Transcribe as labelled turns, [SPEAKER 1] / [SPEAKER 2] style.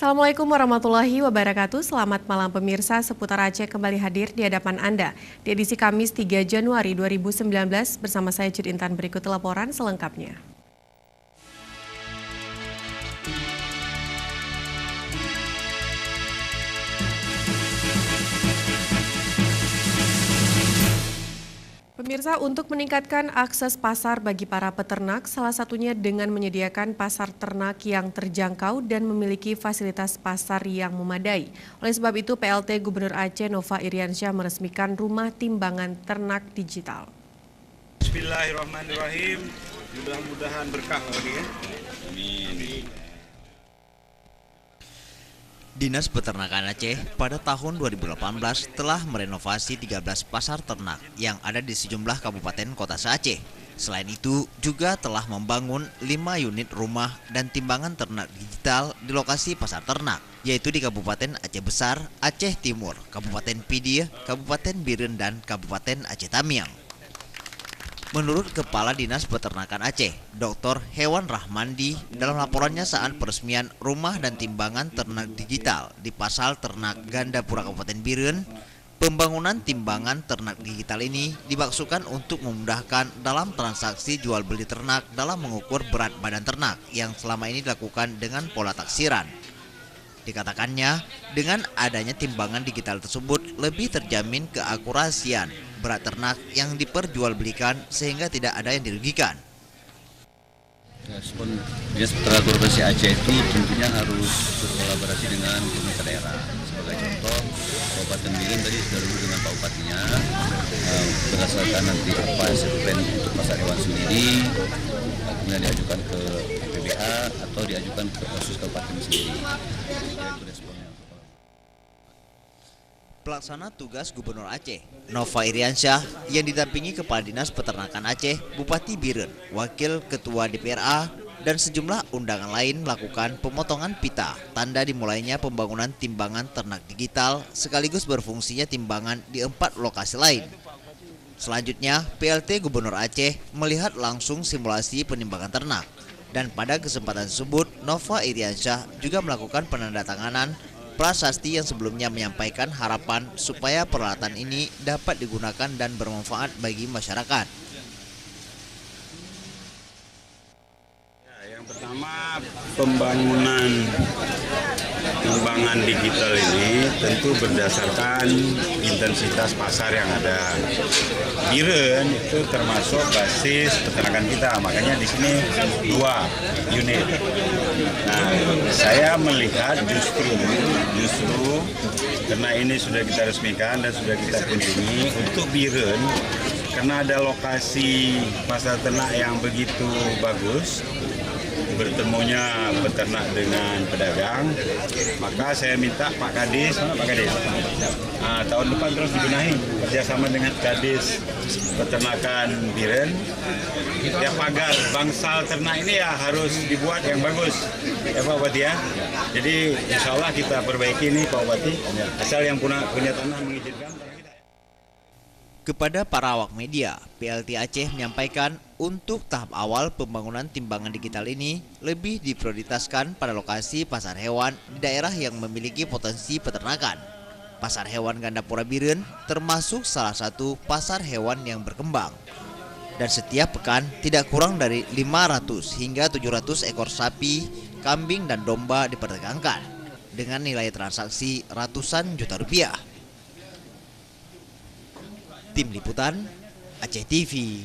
[SPEAKER 1] Assalamualaikum warahmatullahi wabarakatuh. Selamat malam pemirsa, seputar Aceh kembali hadir di hadapan Anda di edisi Kamis 3 Januari 2019 bersama saya Jud Intan. Berikut laporan selengkapnya. Pemirsa, untuk meningkatkan akses pasar bagi para peternak, salah satunya dengan menyediakan pasar ternak yang terjangkau dan memiliki fasilitas pasar yang memadai. Oleh sebab itu, PLT Gubernur Aceh Nova Iriansyah meresmikan rumah timbangan ternak digital.
[SPEAKER 2] Bismillahirrahmanirrahim. Mudah-mudahan berkah lagi ya. Amin.
[SPEAKER 3] Dinas Peternakan Aceh pada tahun 2018 telah merenovasi 13 pasar ternak yang ada di sejumlah kabupaten kota se-Aceh. Selain itu, juga telah membangun 5 unit rumah dan timbangan ternak digital di lokasi pasar ternak, yaitu di Kabupaten Aceh Besar, Aceh Timur, Kabupaten Pidi, Kabupaten Biren, dan Kabupaten Aceh Tamiang. Menurut Kepala Dinas Peternakan Aceh, Dr. Hewan Rahmandi, dalam laporannya saat peresmian rumah dan timbangan ternak digital di Pasar Ternak Gandapura Kabupaten Biren, pembangunan timbangan ternak digital ini dimaksudkan untuk memudahkan dalam transaksi jual beli ternak dalam mengukur berat badan ternak yang selama ini dilakukan dengan pola taksiran. Dikatakannya, dengan adanya timbangan digital tersebut lebih terjamin keakurasian berat ternak yang diperjualbelikan sehingga tidak ada yang dirugikan.
[SPEAKER 4] Respon Dinas Peternakan Provinsi Aceh itu tentunya harus berkolaborasi dengan pemerintah daerah. Sebagai contoh, Kabupaten Biren tadi sudah dulu dengan Pak Bupatinya, berdasarkan nanti apa plan untuk pasar hewan sendiri, kemudian diajukan ke PBA atau diajukan ke khusus kabupaten sendiri. Itu responnya.
[SPEAKER 3] Pelaksana tugas Gubernur Aceh, Nova Iriansyah, yang didampingi Kepala Dinas Peternakan Aceh, Bupati Biren, Wakil Ketua DPRA, dan sejumlah undangan lain melakukan pemotongan pita, tanda dimulainya pembangunan timbangan ternak digital sekaligus berfungsinya timbangan di 4 lokasi lain. Selanjutnya, PLT Gubernur Aceh melihat langsung simulasi penimbangan ternak, dan pada kesempatan tersebut, Nova Iriansyah juga melakukan penandatanganan prasasti yang sebelumnya menyampaikan harapan supaya peralatan ini dapat digunakan dan bermanfaat bagi masyarakat.
[SPEAKER 2] Yang pertama, pembangunan timbangan digital ini tentu berdasarkan intensitas pasar yang ada. Biren itu termasuk basis peternakan kita, makanya di sini 2 unit. Nah, saya melihat justru karena ini sudah kita resmikan dan sudah kita kunjungi untuk Biren, karena ada lokasi pasar ternak yang begitu bagus, bertemunya peternak dengan pedagang, maka saya minta Pak Kadis, tahun depan terus dibenahi kerjasama dengan Kadis Peternakan Biren. Ya, pagar bangsal ternak ini ya harus dibuat yang bagus, ya Pak Bupati ya. Jadi insya Allah kita perbaiki ini Pak Bupati, asal yang punya tanah mengizinkan.
[SPEAKER 3] Kepada para awak media, PLT Aceh menyampaikan untuk tahap awal pembangunan timbangan digital ini lebih diprioritaskan pada lokasi pasar hewan di daerah yang memiliki potensi peternakan. Pasar hewan Gandapura Biren termasuk salah satu pasar hewan yang berkembang. Dan setiap pekan tidak kurang dari 500 hingga 700 ekor sapi, kambing, dan domba diperdagangkan dengan nilai transaksi ratusan juta rupiah. Tim Liputan Aceh TV.